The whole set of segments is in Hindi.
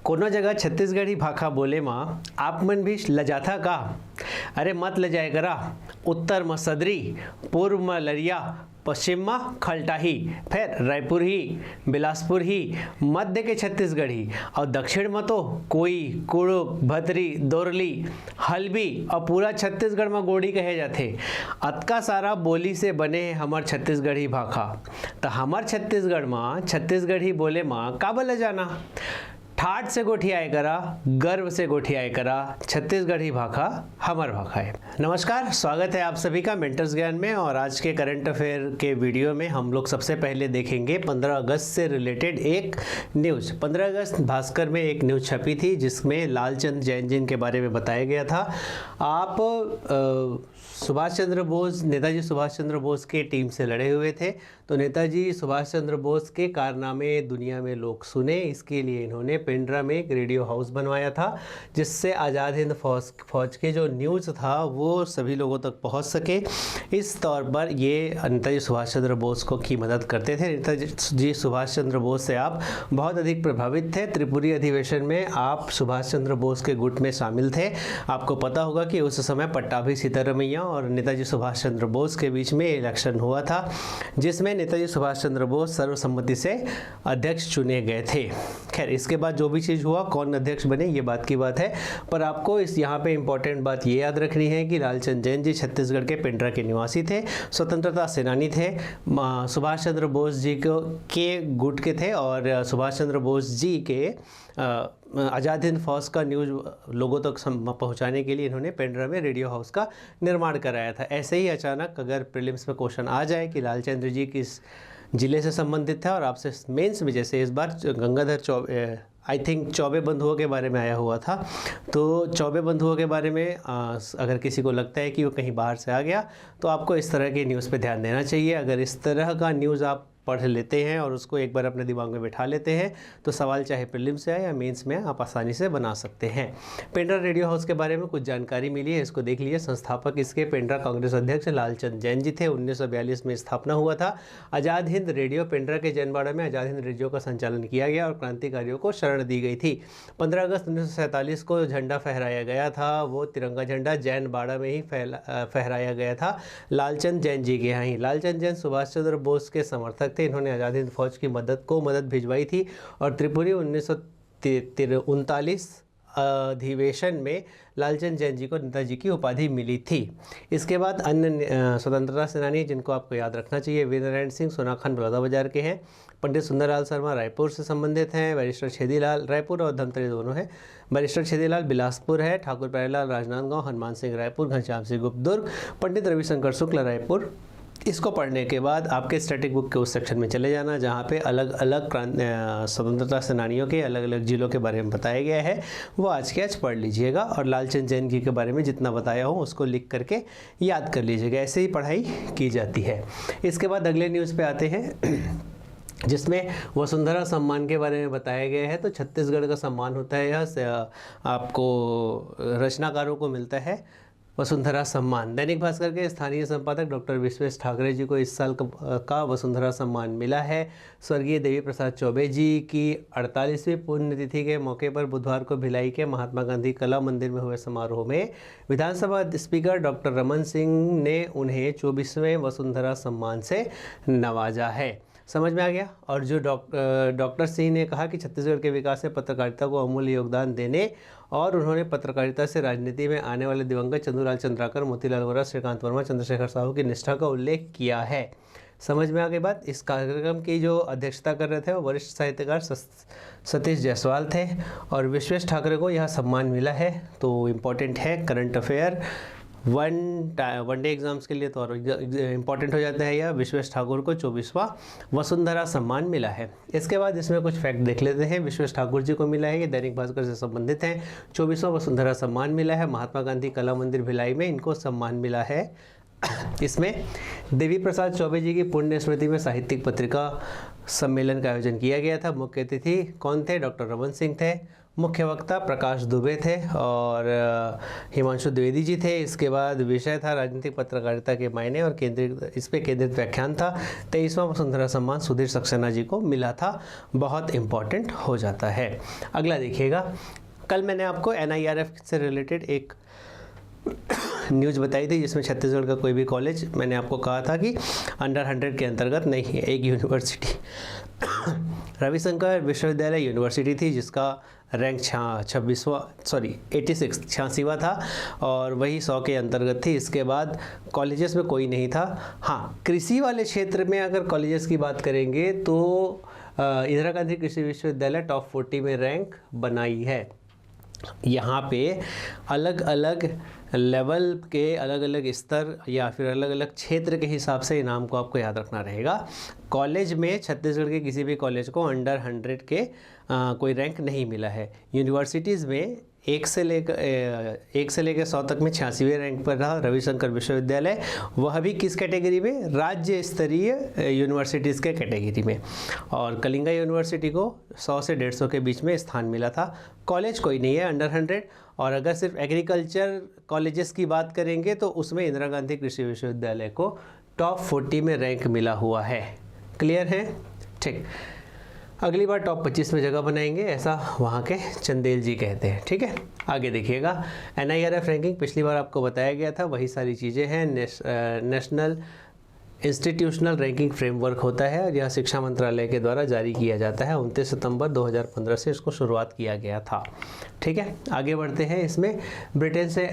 कोनो जगह छत्तीसगढ़ी भाखा बोले माँ आप मन भी लजाथा का। अरे मत लजाए करा। उत्तर में सदरी, पूर्व में लरिया, पश्चिम में खलटाही, फिर रायपुर ही, बिलासपुर ही, मध्य के छत्तीसगढ़ी और दक्षिण में तो कोई, कुड़ुक, भतरी, दोरली, हल्बी और पूरा छत्तीसगढ़ में गोड़ी कहे जाते। अतका सारा बोली से बने हैं हमार छत्तीसगढ़ी भाखा। तो हमार छत्तीसगढ़ में छत्तीसगढ़ी बोले माँ का बोले जाना। ठाट से गोठियाए करा, गर्व से गोठियाए करा, छत्तीसगढ़ी भाखा हमार भाखा है। नमस्कार, स्वागत है आप सभी का मेंटर्स ज्ञान में। और आज के करंट अफेयर के वीडियो में हम लोग सबसे पहले देखेंगे 15 अगस्त से रिलेटेड एक न्यूज़। 15 अगस्त भास्कर में एक न्यूज़ छपी थी जिसमें लालचंद जैन जी के बारे में बताया गया था। आप सुभाष चंद्र बोस, नेताजी सुभाष चंद्र बोस के टीम से लड़े हुए थे, तो नेताजी सुभाष चंद्र बोस के कारनामे दुनिया में लोग सुने, इसके लिए इन्होंने पेंड्रा में एक रेडियो हाउस बनवाया था जिससे आज़ाद हिंद फौज के जो न्यूज़ था वो सभी लोगों तक पहुंच सके। इस तौर पर ये नेताजी सुभाष चंद्र बोस को की मदद करते थे। नेताजी सुभाष चंद्र बोस से आप बहुत अधिक प्रभावित थे। त्रिपुरी अधिवेशन में आप सुभाष चंद्र बोस के गुट में शामिल थे। आपको पता होगा कि उस समय पट्टाभी सीतारमैया और नेताजी सुभाष चंद्र बोस के बीच में इलेक्शन हुआ था जिसमें नेताजी सुभाष चंद्र बोस सर्वसम्मति से अध्यक्ष चुने गए थे। खैर, इसके बाद जो भी चीज़ हुआ, कौन अध्यक्ष बने, ये बात की बात है। पर आपको इस यहाँ पे इम्पोर्टेंट बात ये याद रखनी है कि लालचंद जैन जी छत्तीसगढ़ के पेंड्रा के निवासी थे, स्वतंत्रता सेनानी थे, सुभाष चंद्र बोस जी के गुट के थे और सुभाष चंद्र बोस जी के आज़ाद हिंद फौज का न्यूज़ लोगों तक पहुंचाने के लिए इन्होंने पेंड्रा में रेडियो हाउस का निर्माण कराया था। ऐसे ही अचानक अगर प्रीलिम्स में क्वेश्चन आ जाए कि लालचंद्र जी किस जिले से संबंधित था और आपसे मेंस में जैसे इस बार गंगाधर चौबे बंधुओं के बारे में आया हुआ था, तो चौबे बंधुओं के बारे में अगर किसी को लगता है कि वो कहीं बाहर से आ गया तो आपको इस तरह के न्यूज़ पे ध्यान देना चाहिए। अगर इस तरह का न्यूज़ आप पढ़ लेते हैं और उसको एक बार अपने दिमाग में बैठा लेते हैं तो सवाल चाहे प्रीलिम से आए या मेंस में आप आसानी से बना सकते हैं। पेंड्रा रेडियो हाउस के बारे में कुछ जानकारी मिली है, इसको देख लीजिए। संस्थापक इसके पेंड्रा कांग्रेस अध्यक्ष लालचंद जैन जी थे। 1942 में स्थापना हुआ था। आज़ाद हिंद रेडियो पेंड्रा के जैनबाड़ा में आज़ाद हिंद रेडियो का संचालन किया गया और क्रांतिकारियों को शरण दी गई थी। 15 अगस्त 1947 को झंडा फहराया गया था, वो तिरंगा झंडा जैनबाड़ा में ही फहराया गया था लालचंद जैन जी के यहाँ ही। लालचंद जैन सुभाष चंद्र बोस के समर्थक थे। इन्होंने आज़ाद हिंद फौज की मदद भिजवाई थी और त्रिपुरी 1939 अधिवेशन में लालचंद जैन जी को नेताजी की उपाधि मिली थी। इसके बाद अन्य स्वतंत्रता सेनानी जिनको आपको याद रखना चाहिए, वीर नारायण सिंह सोनाखान बलौदाबाजार के हैं, पंडित सुंदरलाल शर्मा रायपुर से संबंधित हैं, बैरिस्टर छेदीलाल रायपुर और धमतरी दोनों हैं, बैरिस्टर छेदीलाल बिलासपुर है, ठाकुर प्यारेलाल राजनांदगांव, हनुमान सिंह रायपुर, घनश्याम सिंह गुप्त दुर्ग, पंडित रविशंकर शुक्ल रायपुर। इसको पढ़ने के बाद आपके स्टैटिक बुक के उस सेक्शन में चले जाना जहाँ पे अलग अलग स्वतंत्रता सेनानियों के अलग अलग जिलों के बारे में बताया गया है, वो आज के आज पढ़ लीजिएगा और लालचंद जैन जी के बारे में जितना बताया हो उसको लिख करके याद कर लीजिएगा। ऐसे ही पढ़ाई की जाती है। इसके बाद अगले न्यूज़ पे आते हैं जिसमें वसुंधरा सम्मान के बारे में बताया गया है। तो छत्तीसगढ़ का सम्मान होता है, यह आपको रचनाकारों को मिलता है वसुंधरा सम्मान। दैनिक भास्कर के स्थानीय संपादक डॉक्टर विश्वेश ठाकरे जी को इस साल का वसुंधरा सम्मान मिला है। स्वर्गीय देवी प्रसाद चौबे जी की 48वीं पुण्यतिथि के मौके पर बुधवार को भिलाई के महात्मा गांधी कला मंदिर में हुए समारोह में विधानसभा स्पीकर डॉक्टर रमन सिंह ने उन्हें 24वें वसुंधरा सम्मान से नवाजा है। समझ में आ गया। और जो डॉक्टर सिंह ने कहा कि छत्तीसगढ़ के विकास में पत्रकारिता को अमूल्य योगदान देने और उन्होंने पत्रकारिता से राजनीति में आने वाले दिवंगत चंदूलाल चंद्राकर, मोतीलाल वोरा, श्रीकांत वर्मा, चंद्रशेखर साहू की निष्ठा का उल्लेख किया है। समझ में आ गई बात। इस कार्यक्रम की जो अध्यक्षता कर रहे थे वो वरिष्ठ साहित्यकार सतीश जायसवाल थे और विश्वेश ठाकरे को यह सम्मान मिला है। तो इम्पोर्टेंट है current affair one day exams के लिए तो और इम्पॉर्टेंट हो जाता है। यह विश्वेश ठाकुर को 24वां वसुंधरा सम्मान मिला है। इसके बाद इसमें कुछ फैक्ट देख लेते हैं। विश्वेश ठाकुर जी को मिला है, ये दैनिक भास्कर से संबंधित हैं। 24वां वसुंधरा सम्मान मिला है। महात्मा गांधी कला मंदिर भिलाई में इनको सम्मान मिला है। इसमें देवी प्रसाद चौबे जी की पुण्य स्मृति में साहित्यिक पत्रिका सम्मेलन का आयोजन किया गया था। मुख्य अतिथि कौन थे? डॉक्टर रमन सिंह थे। मुख्य वक्ता प्रकाश दुबे थे और हिमांशु द्विवेदी जी थे। इसके बाद विषय था राजनीतिक पत्रकारिता के मायने और इस पे केंद्रित व्याख्यान था। 23वां वसुंधरा सम्मान सुधीर सक्सेना जी को मिला था। बहुत इम्पॉर्टेंट हो जाता है। अगला देखिएगा, कल मैंने आपको NIRF से रिलेटेड एक न्यूज़ बताई थी जिसमें छत्तीसगढ़ का कोई भी कॉलेज, मैंने आपको कहा था कि अंडर 100 के अंतर्गत नहीं है। एक यूनिवर्सिटी रविशंकर विश्वविद्यालय यूनिवर्सिटी थी जिसका रैंक 86वां था और वही 100 के अंतर्गत थी। इसके बाद कॉलेजेस में कोई नहीं था। हाँ, कृषि वाले क्षेत्र में अगर कॉलेजेस की बात करेंगे तो इंदिरा गांधी कृषि विश्वविद्यालय टॉप 40 में रैंक बनाई है। यहाँ पे अलग अलग लेवल के अलग अलग स्तर या फिर अलग अलग क्षेत्र के हिसाब से इनाम को आपको याद रखना रहेगा। कॉलेज में छत्तीसगढ़ के किसी भी कॉलेज को अंडर 100 के कोई रैंक नहीं मिला है। यूनिवर्सिटीज़ में 1 से लेकर 100 तक में 86वें रैंक पर रहा रविशंकर विश्वविद्यालय, वह भी किस कैटेगरी में? राज्य स्तरीय यूनिवर्सिटीज़ के कैटेगरी में। और कलिंगा यूनिवर्सिटी को 100 से 150 के बीच में स्थान मिला था। कॉलेज कोई नहीं है अंडर 100। और अगर सिर्फ एग्रीकल्चर कॉलेजेस की बात करेंगे तो उसमें इंदिरा गांधी कृषि विश्वविद्यालय को टॉप 40 में रैंक मिला हुआ है। क्लियर है? ठीक, अगली बार टॉप 25 में जगह बनाएंगे, ऐसा वहाँ के चंदेल जी कहते हैं। ठीक है, आगे देखिएगा। NIRF रैंकिंग पिछली बार आपको बताया गया था, वही सारी चीज़ें हैं। नेशनल इंस्टीट्यूशनल रैंकिंग फ्रेमवर्क होता है और यह शिक्षा मंत्रालय के द्वारा जारी किया जाता है। 29 सितंबर 2015 से इसको शुरुआत किया गया था। ठीक है, आगे बढ़ते हैं। इसमें ब्रिटेन से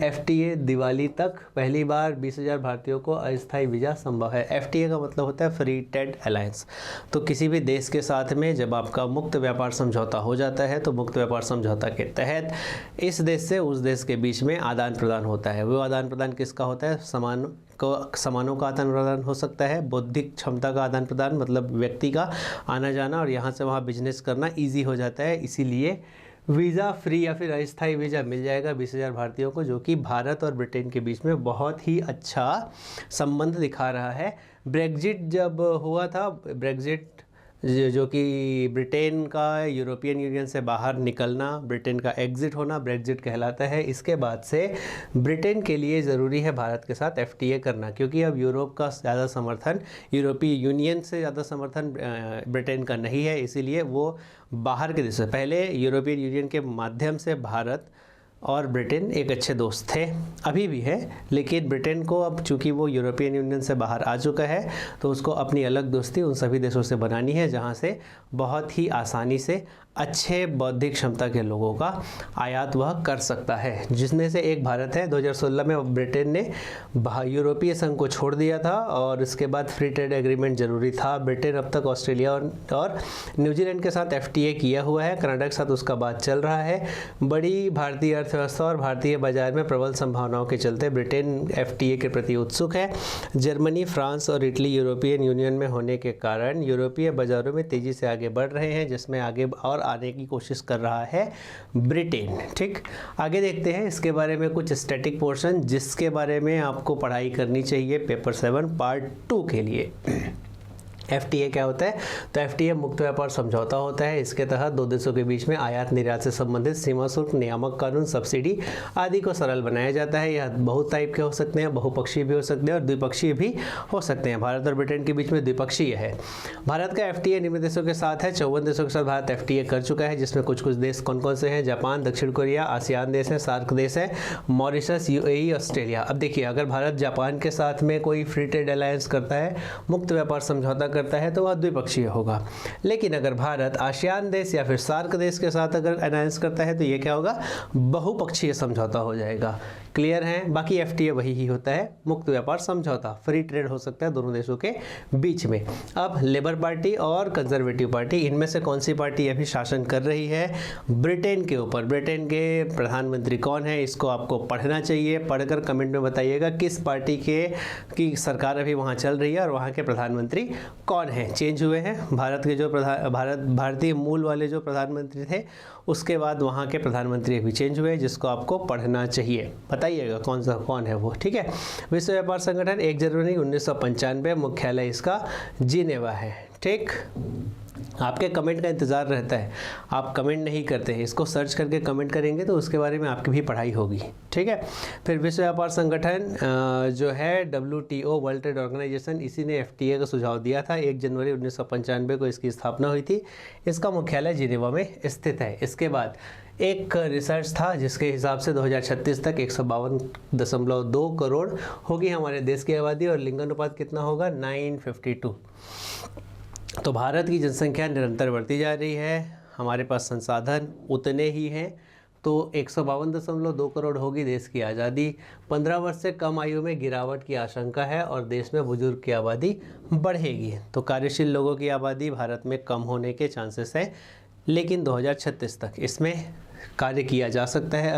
FTA दिवाली तक पहली बार 20,000 भारतीयों को अस्थायी वीज़ा संभव है। FTA का मतलब होता है फ्री ट्रेड अलायंस। तो किसी भी देश के साथ में जब आपका मुक्त व्यापार समझौता हो जाता है तो मुक्त व्यापार समझौता के तहत इस देश से उस देश के बीच में आदान प्रदान होता है। वो आदान प्रदान किसका होता है? सामानों का आदान प्रदान हो सकता है, बौद्धिक क्षमता का आदान प्रदान मतलब व्यक्ति का आना जाना और यहाँ से वहाँ बिजनेस करना ईजी हो जाता है। इसीलिए वीज़ा फ्री या फिर अस्थायी वीज़ा मिल जाएगा 20,000 भारतीयों को, जो कि भारत और ब्रिटेन के बीच में बहुत ही अच्छा संबंध दिखा रहा है। ब्रेग्जिट जब हुआ था, ब्रेग्जिट जो कि ब्रिटेन का यूरोपियन यूनियन से बाहर निकलना, ब्रिटेन का एग्ज़िट होना ब्रेग्जिट कहलाता है। इसके बाद से ब्रिटेन के लिए ज़रूरी है भारत के साथ FTA करना, क्योंकि अब यूरोप का ज़्यादा समर्थन, यूरोपीय यूनियन से ज़्यादा समर्थन ब्रिटेन का नहीं है। इसीलिए वो बाहर के देश से, पहले यूरोपियन यूनियन के माध्यम से भारत और ब्रिटेन एक अच्छे दोस्त थे, अभी भी है, लेकिन ब्रिटेन को अब चूंकि वो यूरोपियन यूनियन से बाहर आ चुका है तो उसको अपनी अलग दोस्ती उन सभी देशों से बनानी है जहां से बहुत ही आसानी से अच्छे बौद्धिक क्षमता के लोगों का आयात वह कर सकता है, जिसमें से एक भारत है। 2016 में ब्रिटेन ने यूरोपीय संघ को छोड़ दिया था और इसके बाद फ्री ट्रेड एग्रीमेंट जरूरी था। ब्रिटेन अब तक ऑस्ट्रेलिया और न्यूजीलैंड के साथ FTA किया हुआ है, कनाडा के साथ उसका बात चल रहा है। बड़ी भारतीय अर्थव्यवस्था और भारतीय बाजार में प्रबल संभावनाओं के चलते ब्रिटेन FTA के प्रति उत्सुक है। जर्मनी, फ्रांस और इटली यूरोपियन यूनियन में होने के कारण यूरोपीय बाजारों में तेज़ी से आगे बढ़ रहे हैं, जिसमें आगे और आने की कोशिश कर रहा है ब्रिटेन। ठीक, आगे देखते हैं इसके बारे में कुछ स्टैटिक पोर्शन जिसके बारे में आपको पढ़ाई करनी चाहिए पेपर 7 पार्ट 2 के लिए। FTA क्या होता है? तो FTA मुक्त व्यापार समझौता होता है। इसके तहत दो देशों के बीच में आयात निर्यात से संबंधित सीमा शुल्क, नियामक कानून, सब्सिडी आदि को सरल बनाया जाता है। यह बहुत टाइप के हो सकते हैं, बहुपक्षीय भी हो सकते हैं और द्विपक्षीय भी हो सकते हैं। भारत और ब्रिटेन के बीच में द्विपक्षीय है। भारत का FTA निम्न देशों के साथ है। 54 देशों के साथ भारत FTA कर चुका है, जिसमें कुछ देश कौन कौन से हैं? जापान, दक्षिण कोरिया, आसियान देश हैं, सार्क देश है, मॉरिशस, UAE, ऑस्ट्रेलिया। अब देखिए, अगर भारत जापान के साथ में कोई फ्री ट्रेड अलायंस करता है, मुक्त व्यापार समझौता करता है तो वह द्विपक्षीय होगा। लेकिन अगर भारत आसियान देश या फिर सार्क देश के साथ अगर अलायंस करता है तो ये क्या होगा? बहुपक्षीय समझौता हो जाएगा। क्लियर है? बाकी FTA वही ही होता है, मुक्त व्यापार समझौता, फ्री ट्रेड हो सकता है दोनों देशों के बीच में। अब लेबर पार्टी और कंजर्वेटिव पार्टी, इनमें से कौन सी पार्टी अभी शासन कर रही है ब्रिटेन के ऊपर? ब्रिटेन के प्रधानमंत्री कौन है? इसको आपको पढ़ना चाहिए। पढ़कर कमेंट में बताइएगा किस पार्टी की सरकार अभी वहाँ चल रही है और वहाँ के प्रधानमंत्री कौन है, चेंज हुए हैं। भारत के जो भारतीय मूल वाले जो प्रधानमंत्री थे उसके बाद वहाँ के प्रधानमंत्री भी चेंज हुए, जिसको आपको पढ़ना चाहिए। बताइएगा कौन है वो, ठीक है। विश्व व्यापार संगठन 1 जनवरी 1995, मुख्यालय इसका जिनेवा है, ठीक। आपके कमेंट का इंतज़ार रहता है, आप कमेंट नहीं करते हैं, इसको सर्च करके कमेंट करेंगे तो उसके बारे में आपकी भी पढ़ाई होगी, ठीक है। फिर विश्व व्यापार संगठन जो है WTO, वर्ल्ड ट्रेड ऑर्गेनाइजेशन, इसी ने FTA का सुझाव दिया था। 1 जनवरी 1995 को इसकी स्थापना हुई थी। इसका मुख्यालय जिनेवा में स्थित है। इसके बाद एक रिसर्च था जिसके हिसाब से 2036 तक 152.2 करोड़ होगी हमारे देश की आबादी और लिंगानुपात कितना होगा, 952। तो भारत की जनसंख्या निरंतर बढ़ती जा रही है, हमारे पास संसाधन उतने ही हैं, तो 152.2 करोड़ होगी देश की आज़ादी। 15 वर्ष से कम आयु में गिरावट की आशंका है और देश में बुजुर्ग की आबादी बढ़ेगी। तो कार्यशील लोगों की आबादी भारत में कम होने के चांसेस हैं, लेकिन 2036 तक इसमें कार्य किया जा सकता है।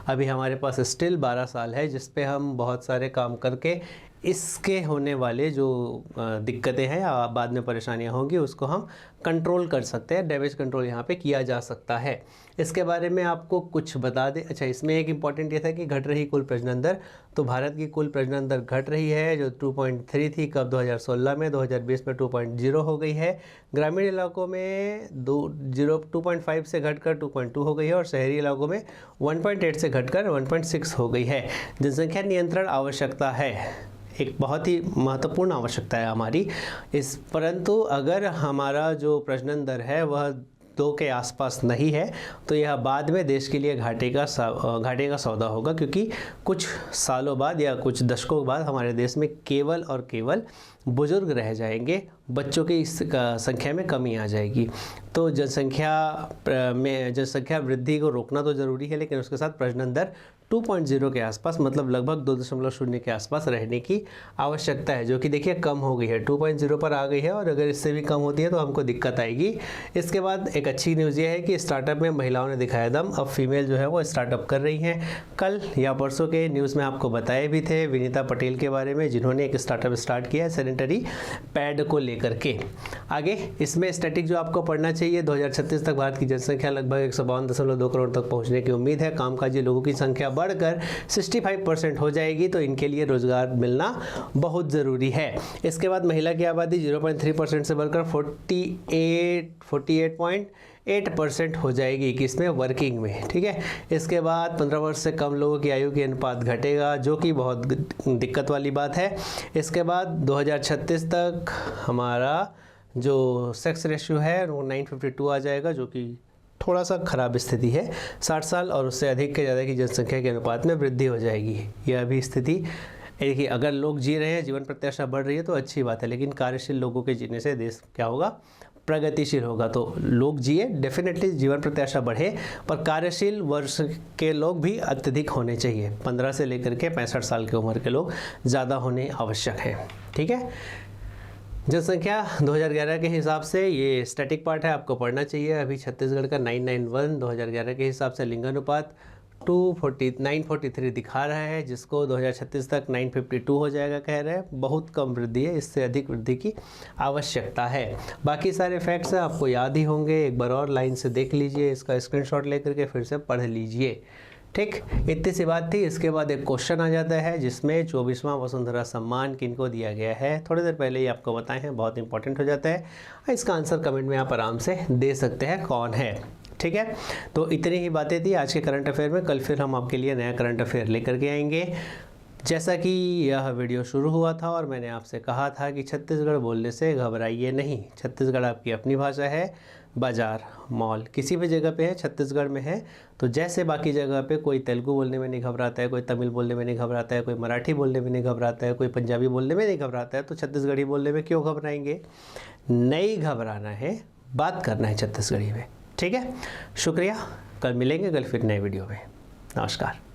अभी हमारे पास स्टिल 12 साल है जिस पे हम बहुत सारे काम करके इसके होने वाले जो दिक्कतें हैं या बाद में परेशानियां होंगी उसको हम कंट्रोल कर सकते हैं। डैमेज कंट्रोल यहाँ पे किया जा सकता है। इसके बारे में आपको कुछ बता दें। अच्छा, इसमें एक इम्पॉर्टेंट ये था कि घट रही कुल प्रजनन दर, तो भारत की कुल प्रजनन दर घट रही है, जो 2.3 थी कब 2016 में, 2020 में 2.0 हो गई है। ग्रामीण इलाकों में 2.5 से घटकर 2.2 हो गई है और शहरी इलाकों में 1.8 से घटकर 1.6 हो गई है। जनसंख्या नियंत्रण आवश्यकता है, एक बहुत ही महत्वपूर्ण आवश्यकता है हमारी परंतु अगर हमारा जो प्रजनन दर है वह 2 के आसपास नहीं है तो यह बाद में देश के लिए घाटे का सौदा होगा, क्योंकि कुछ सालों बाद या कुछ दशकों बाद हमारे देश में केवल और केवल बुजुर्ग रह जाएंगे, बच्चों की इस संख्या में कमी आ जाएगी। तो जनसंख्या वृद्धि को रोकना तो ज़रूरी है, लेकिन उसके साथ प्रजनन दर 2.0 के आसपास, मतलब लगभग 2.0 के आसपास रहने की आवश्यकता है, जो कि देखिए कम हो गई है, 2.0 पर आ गई है और अगर इससे भी कम होती है तो हमको दिक्कत आएगी। इसके बाद एक अच्छी न्यूज़ ये है कि स्टार्टअप में महिलाओं ने दिखाया दम, अब फीमेल जो है वो स्टार्टअप कर रही हैं। कल या परसों के न्यूज़ में आपको बताए भी थे विनीता पटेल के बारे में, जिन्होंने एक स्टार्टअप स्टार्ट किया है सैनिटरी पैड को लेकर के। आगे इसमें स्टैटिक जो आपको पढ़ना चाहिए, 2036 तक भारत की जनसंख्या लगभग 152.2 करोड़ तक पहुँचने की उम्मीद है। कामकाजी लोगों की संख्या बढ़कर 65% हो जाएगी, तो इनके लिए रोजगार मिलना बहुत ज़रूरी है। इसके बाद महिला की आबादी 0.3% से बढ़कर 48.8% हो जाएगी, किसमें, वर्किंग में, ठीक है। इसके बाद 15 वर्ष से कम लोगों की आयु की अनुपात घटेगा, जो कि बहुत दिक्कत वाली बात है। इसके बाद 2036 तक हमारा जो सेक्स रेशियो है वो 952 आ जाएगा, जो कि थोड़ा सा ख़राब स्थिति है। 60 साल और उससे अधिक के ज़्यादा की जनसंख्या के अनुपात में वृद्धि हो जाएगी। यह भी स्थिति देखिए, अगर लोग जी रहे हैं, जीवन प्रत्याशा बढ़ रही है तो अच्छी बात है, लेकिन कार्यशील लोगों के जीने से देश क्या होगा, प्रगतिशील होगा। तो लोग जिए, डेफिनेटली जीवन प्रत्याशा बढ़े, पर कार्यशील वर्ष के लोग भी अत्यधिक होने चाहिए। 15 से लेकर के 65 साल की उम्र के लोग ज़्यादा होने आवश्यक हैं, ठीक है। जनसंख्या 2011 के हिसाब से, ये स्टैटिक पार्ट है, आपको पढ़ना चाहिए। अभी छत्तीसगढ़ का 991 2011 के हिसाब से लिंगानुपात 943 दिखा रहा है, जिसको 2036 तक 952 हो जाएगा कह रहे हैं। बहुत कम वृद्धि है, इससे अधिक वृद्धि की आवश्यकता है। बाकी सारे फैक्ट्स हैं आपको याद ही होंगे, एक बार और लाइन से देख लीजिए, इसका स्क्रीनशॉट लेकर के फिर से पढ़ लीजिए, ठीक। इतनी सी बात थी। इसके बाद एक क्वेश्चन आ जाता है जिसमें 24वां वसुंधरा सम्मान किनको दिया गया है, थोड़ी देर पहले ही आपको बताए हैं, बहुत इंपॉर्टेंट हो जाता है। इसका आंसर कमेंट में आप आराम से दे सकते हैं कौन है, ठीक है। तो इतनी ही बातें थी आज के करंट अफेयर में। कल फिर हम आपके लिए नया करंट अफेयर लेकर के आएंगे। जैसा कि यह वीडियो शुरू हुआ था और मैंने आपसे कहा था कि छत्तीसगढ़ बोलने से घबराइए नहीं। छत्तीसगढ़ आपकी अपनी भाषा है, बाज़ार, मॉल किसी भी जगह पे है, छत्तीसगढ़ में है। तो जैसे बाकी जगह पे कोई तेलुगु बोलने में नहीं घबराता है, कोई तमिल बोलने में नहीं घबराता है, कोई मराठी बोलने में नहीं घबराता है, कोई पंजाबी बोलने में नहीं घबराता है, तो छत्तीसगढ़ी बोलने में क्यों घबराएंगे? नहीं घबराना है, बात करना है छत्तीसगढ़ी में, ठीक है। शुक्रिया, कल मिलेंगे, कल फिर नए वीडियो में। नमस्कार।